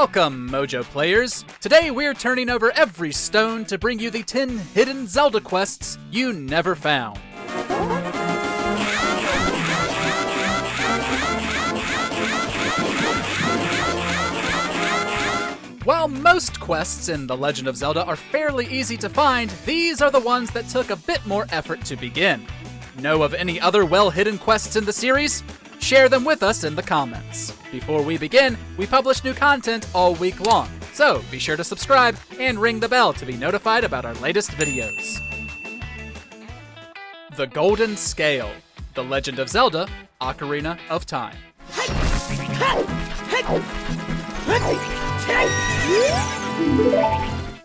Welcome, Mojo players! Today we're turning over every stone to bring you the 10 hidden Zelda quests you never found. While most quests in The Legend of Zelda are fairly easy to find, these are the ones that took a bit more effort to begin. Know of any other well-hidden quests in the series? Share them with us in the comments. Before we begin, we publish new content all week long, so be sure to subscribe and ring the bell to be notified about our latest videos. The Golden Scale, The Legend of Zelda, Ocarina of Time.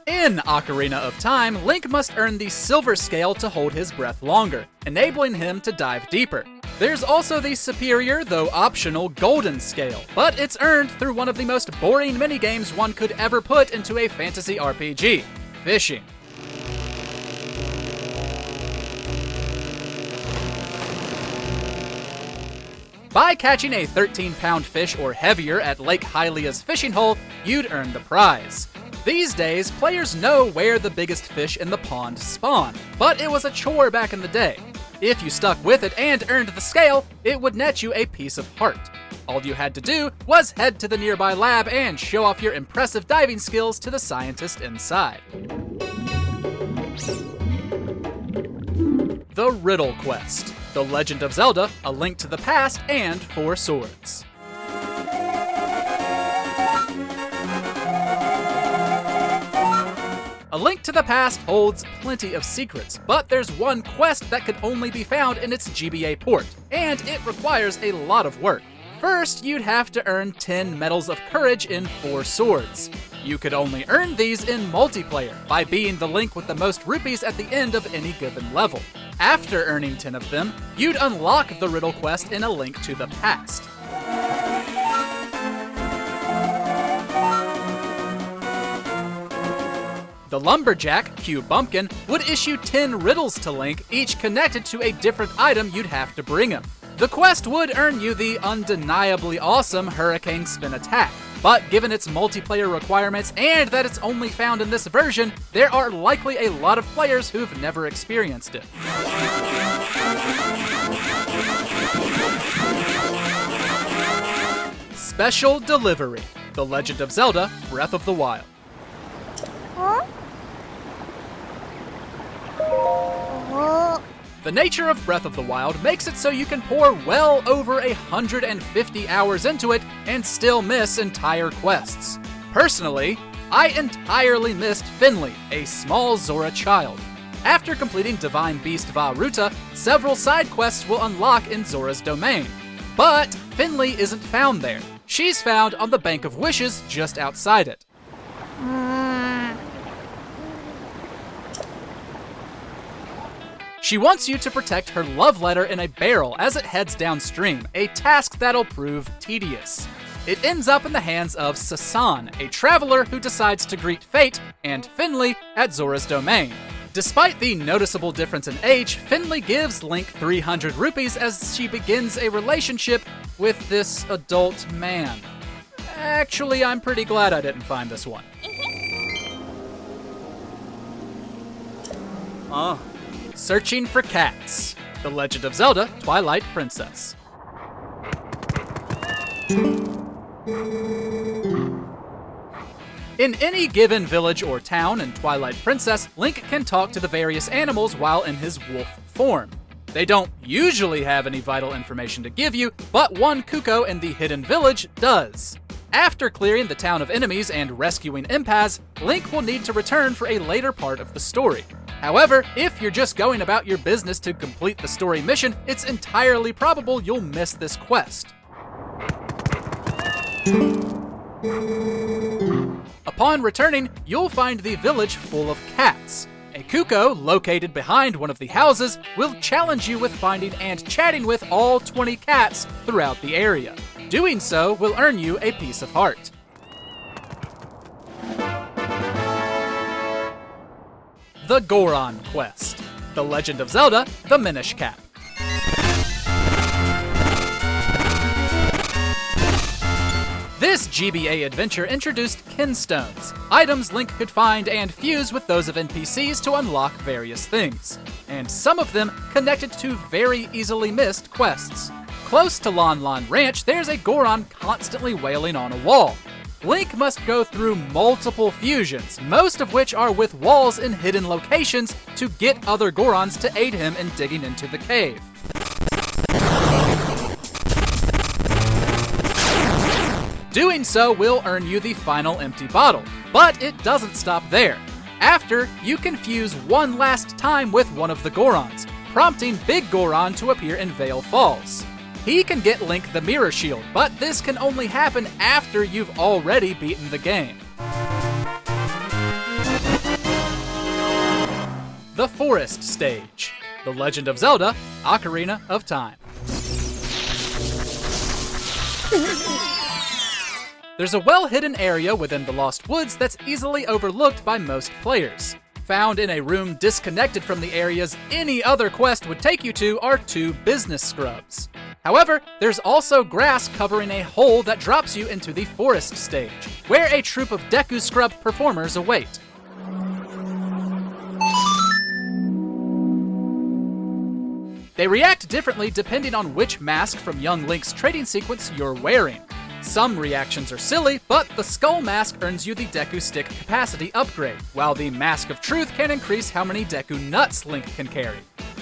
In Ocarina of Time, Link must earn the Silver Scale to hold his breath longer, enabling him to dive deeper. There's also the superior, though optional, Golden Scale, but it's earned through one of the most boring minigames one could ever put into a fantasy RPG, fishing. By catching a 13-pound fish or heavier at Lake Hylia's fishing hole, you'd earn the prize. These days, players know where the biggest fish in the pond spawn, but it was a chore back in the day. If you stuck with it and earned the scale, it would net you a piece of heart. All you had to do was head to the nearby lab and show off your impressive diving skills to the scientist inside. The Riddle Quest, The Legend of Zelda, A Link to the Past, and 4 Swords. A Link to the Past holds plenty of secrets, but there's one quest that could only be found in its GBA port, and it requires a lot of work. First, you'd have to earn 10 Medals of Courage in 4 Swords. You could only earn these in multiplayer, by being the Link with the most rupees at the end of any given level. After earning 10 of them, you'd unlock the Riddle Quest in A Link to the Past. The Lumberjack, Q Bumpkin, would issue 10 riddles to Link, each connected to a different item you'd have to bring him. The quest would earn you the undeniably awesome Hurricane Spin attack, but given its multiplayer requirements and that it's only found in this version, there are likely a lot of players who've never experienced it. Special Delivery, The Legend of Zelda, Breath of the Wild. The nature of Breath of the Wild makes it so you can pour well over 150 hours into it and still miss entire quests. Personally, I entirely missed Finley, a small Zora child. After completing Divine Beast Vah Ruta, several side quests will unlock in Zora's domain. But Finley isn't found there. She's found on the Bank of Wishes just outside it. She wants you to protect her love letter in a barrel as it heads downstream, a task that'll prove tedious. It ends up in the hands of Sasan, a traveler who decides to greet fate and Finley at Zora's domain. Despite the noticeable difference in age, Finley gives Link 300 rupees as she begins a relationship with this adult man. Actually, I'm pretty glad I didn't find this one. Searching for Cats, The Legend of Zelda, Twilight Princess. In any given village or town in Twilight Princess, Link can talk to the various animals while in his wolf form. They don't usually have any vital information to give you, but one Kuko in the hidden village does. After clearing the town of enemies and rescuing Impaz, Link will need to return for a later part of the story. However, if you're just going about your business to complete the story mission, it's entirely probable you'll miss this quest. Upon returning, you'll find the village full of cats. A Kuko, located behind one of the houses, will challenge you with finding and chatting with all 20 cats throughout the area. Doing so will earn you a piece of heart. The Goron Quest, The Legend of Zelda, The Minish Cap. This This GBA adventure introduced kinstones, items Link could find and fuse with those of NPCs to unlock various things, and some of them connected to very easily missed quests. Close to Lon Lon Ranch, there's a Goron constantly wailing on a wall. Link must go through multiple fusions, most of which are with walls in hidden locations to get other Gorons to aid him in digging into the cave. Doing so will earn you the final empty bottle, but it doesn't stop there. After, you can fuse one last time with one of the Gorons, prompting Big Goron to appear in Vale Falls. He can get Link the Mirror Shield, but this can only happen after you've already beaten the game. The Forest Stage, The Legend of Zelda, Ocarina of Time. There's a well-hidden area within the Lost Woods that's easily overlooked by most players. Found in a room disconnected from the areas any other quest would take you to are 2 business scrubs. However, there's also grass covering a hole that drops you into the Forest Stage, where a troupe of Deku Scrub performers await. They react differently depending on which mask from young Link's trading sequence you're wearing. Some reactions are silly, but the Skull Mask earns you the Deku Stick capacity upgrade, while the Mask of Truth can increase how many Deku Nuts Link can carry.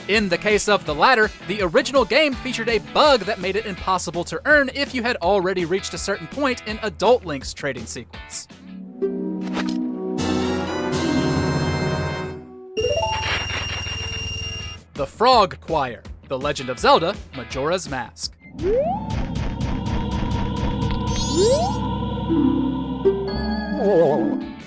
In the case of the latter, the original game featured a bug that made it impossible to earn if you had already reached a certain point in Adult Link's trading sequence. The Frog Choir, The Legend of Zelda, Majora's Mask.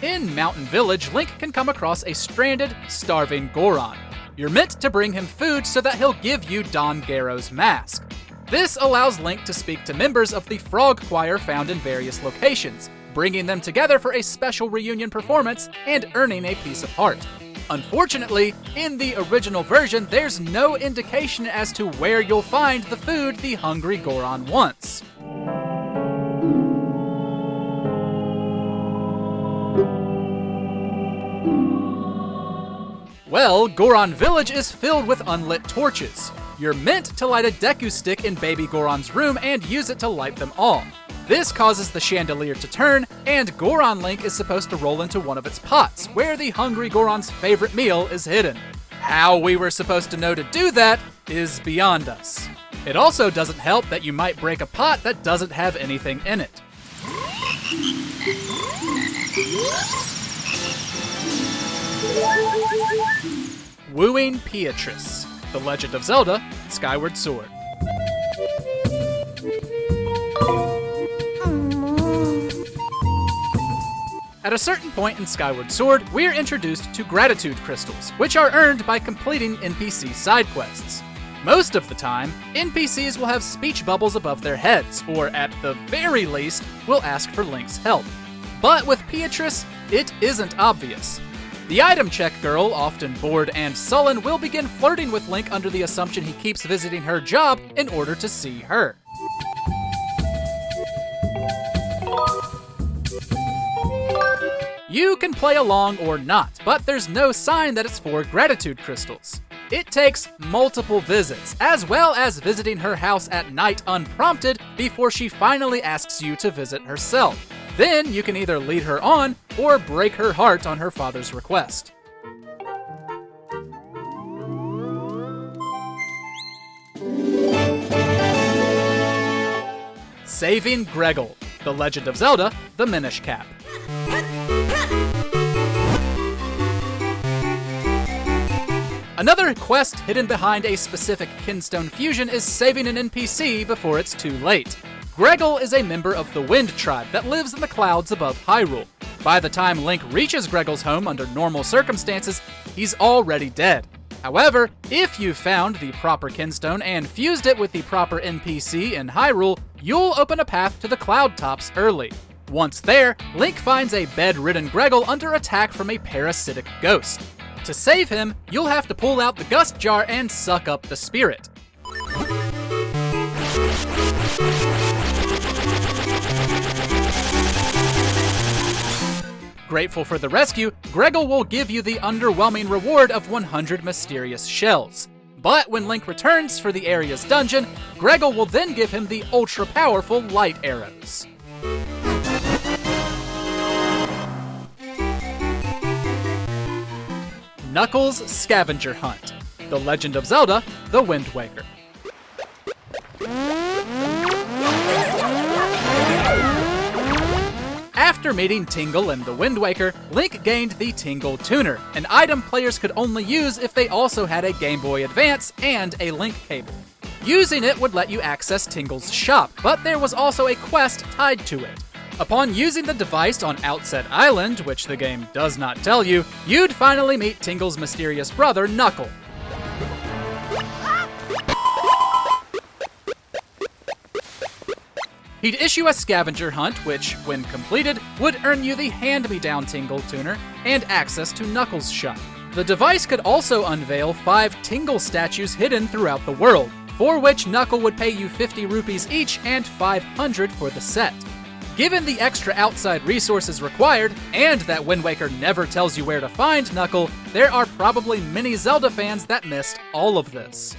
In Mountain Village, Link can come across a stranded, starving Goron. You're meant to bring him food so that he'll give you Don Gero's mask. This allows Link to speak to members of the Frog Choir found in various locations, bringing them together for a special reunion performance and earning a piece of heart. Unfortunately, in the original version, there's no indication as to where you'll find the food the hungry Goron wants. Well, Goron Village is filled with unlit torches. You're meant to light a Deku Stick in Baby Goron's room and use it to light them all. This causes the chandelier to turn, and Goron Link is supposed to roll into one of its pots, where the hungry Goron's favorite meal is hidden. How we were supposed to know to do that is beyond us. It also doesn't help that you might break a pot that doesn't have anything in it. Wooing Beatrice, The Legend of Zelda, Skyward Sword. At a certain point in Skyward Sword, we're introduced to gratitude crystals, which are earned by completing NPC side quests. Most of the time, NPCs will have speech bubbles above their heads, or at the very least, will ask for Link's help. But with Beatrice, it isn't obvious. The item check girl, often bored and sullen, will begin flirting with Link under the assumption he keeps visiting her job in order to see her. You can play along or not, but there's no sign that it's for gratitude crystals. It takes multiple visits, as well as visiting her house at night unprompted before she finally asks you to visit herself. Then you can either lead her on or break her heart on her father's request. Saving Greggle, The Legend of Zelda, The Minish Cap. Another quest hidden behind a specific Kinstone fusion is saving an NPC before it's too late. Greggle is a member of the Wind Tribe that lives in the clouds above Hyrule. By the time Link reaches Greggle's home under normal circumstances, he's already dead. However, if you found the proper Kinstone and fused it with the proper NPC in Hyrule, you'll open a path to the cloud tops early. Once there, Link finds a bedridden Greggle under attack from a parasitic ghost. To save him, you'll have to pull out the gust jar and suck up the spirit. Grateful for the rescue, Greggle will give you the underwhelming reward of 100 mysterious shells. But when Link returns for the area's dungeon, Greggle will then give him the ultra-powerful light arrows. Knuckles' Scavenger Hunt. The Legend of Zelda: The Wind Waker. After meeting Tingle in The Wind Waker, Link gained the Tingle Tuner, an item players could only use if they also had a Game Boy Advance and a Link cable. Using it would let you access Tingle's shop, but there was also a quest tied to it. Upon using the device on Outset Island, which the game does not tell you, you'd finally meet Tingle's mysterious brother, Knuckle. He'd issue a scavenger hunt, which, when completed, would earn you the hand-me-down Tingle Tuner and access to Knuckles' shop. The device could also unveil 5 Tingle statues hidden throughout the world, for which Knuckle would pay you 50 rupees each and 500 for the set. Given the extra outside resources required, and that Wind Waker never tells you where to find Knuckle, there are probably many Zelda fans that missed all of this.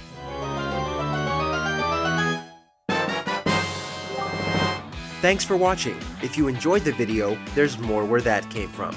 Thanks for watching. If you enjoyed the video, there's more where that came from.